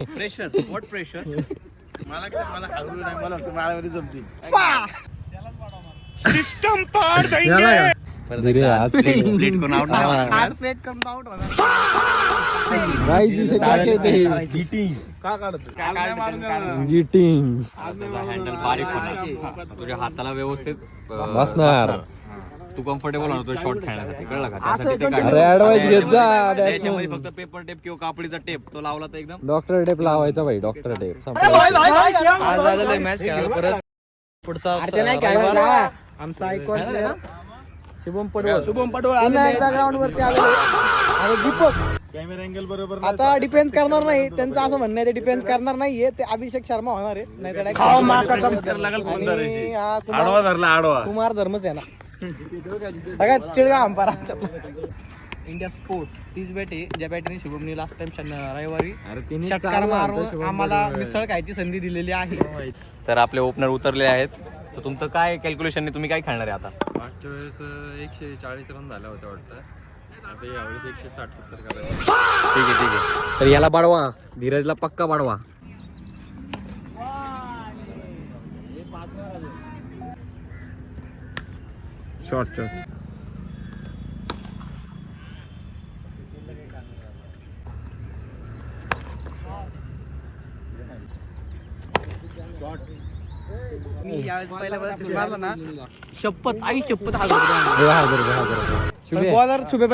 Pressure what pressure. मला हरवलं नाही, मला वाटतं माळावरी जमतील. सिस्टम पार प्लेट करून आउट आज प्लेट करून आउट होणार. हँडल बारीक होणार. तुझ्या हाताला व्यवस्थित बसणार. तू कम्फर्टेबल होणार तुझा शॉट खेळण्यासाठी, कळलं का? त्यासाठी ते अरे काय ऍडवाइस घेत जा. त्याच्यामध्ये फक्त पेपर टेप किंवा कापडीचा टेप तो लावला तर एकदम डॉक्टर टेप लावायचा भाई. डॉक्टर टेप आज आलेलो मॅच खेळायला परत. पुढचा आमचा आयकॉन प्लेअर शुभम पडवळ ग्राउंड वरती आलेलो आणि दीपक कॅमेरा अँगल बरोबर आता डिफेन्स करणार नाही. त्यांचं असं म्हणणं आहे ते डिफेन्स करणार नाहीये. ते अभिषेक शर्मा होणार आहे. नाही तर आडवा धरला आडवा. कुमार धर्मच आहे ना. सगळ्यात चिडगा अंपार इंडिया स्पोर्ट तीच बॅट आहे ज्या बॅटने शुभमनी लास्ट टाइम रविवारी षटकार मारून आम्हाला मिसळ खायची संधी दिलेली आहे. तर आपले ओपनर उतरले आहेत. तर तुमचं काय कॅल्क्युलेशन तुम्ही काय खेळणार आहे आता? मागच्या वेळेस 140 रन झाला होता वाटतं. आता यावेळेस 160-70 करायचं. ठीक आहे ठीक आहे. तर याला बाडवा, धीरजला पक्का बाडवा. शॉर्ट मी यावेळेस पहिल्या वेळेस मारला ना शपथ आई शपथ बॉलर शुभे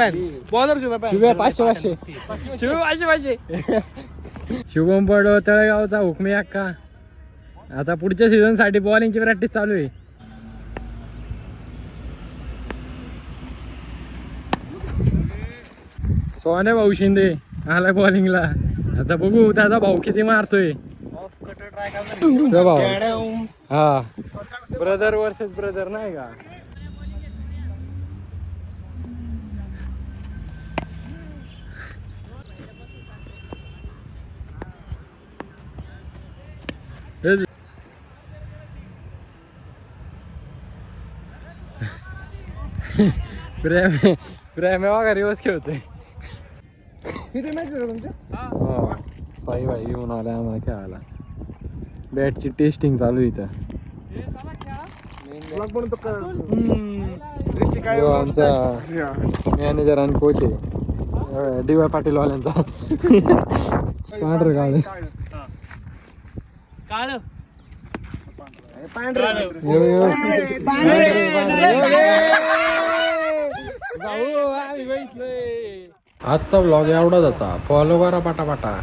बॉलर शुभे 500. शुभम पडो तळेगावचा हुकमी अक्का. आता पुढच्या सीझन साठी बॉलिंगची प्रॅक्टिस चालू आहे. सोने भाऊ शिंदे आला बॉलिंगला. आता बघू त्याचा भाऊ किती मारतोय. भाऊ हा ब्रदर वर्सेस ब्रदर नाही का. प्रेम बघा रिवर्स खेळतोय. साई भाई येऊन आलाय आम्हाला खेळायला. बॅटची टेस्टिंग चालू आहे इथं. आमचा मॅनेजर आणि कोच आहे DY पाटील वाल्यांचा. पांढर काळ आजचा व्लॉग एवढाच होता. फॉलो करा पटापटा.